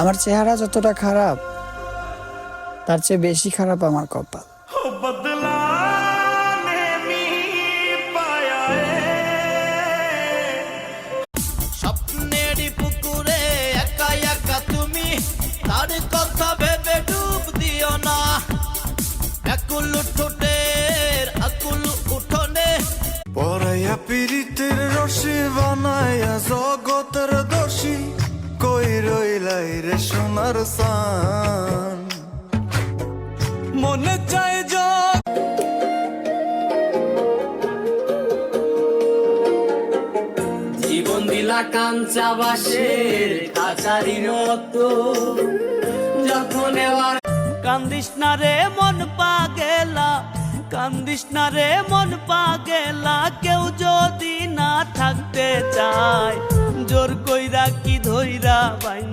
আমার চেহারা যতটা খারাপ তার চেয়ে বেশি খারাপ আমার কপাল। স্বপ্নেরই পুকুরে একা একা তুমি, তার কথা ভেবে ডুব দিও না। একুল ঠোঁটের আকুল উঠোনে পরাইয়া পীড়িতের রশি বানাইয়া জগতের দোষী, কই রইলাই রে সোনার সান। মনে চায় জীবন দিলা কাঞ্চা বাসের কাচারি মতো, যখন এবার কান্দিস না রে মন পাগেলা, কান্দিস না রে মন পাগেলা। কেউ যদি না থাকতে চায়, জোর কইরা কি ধইরা বাইন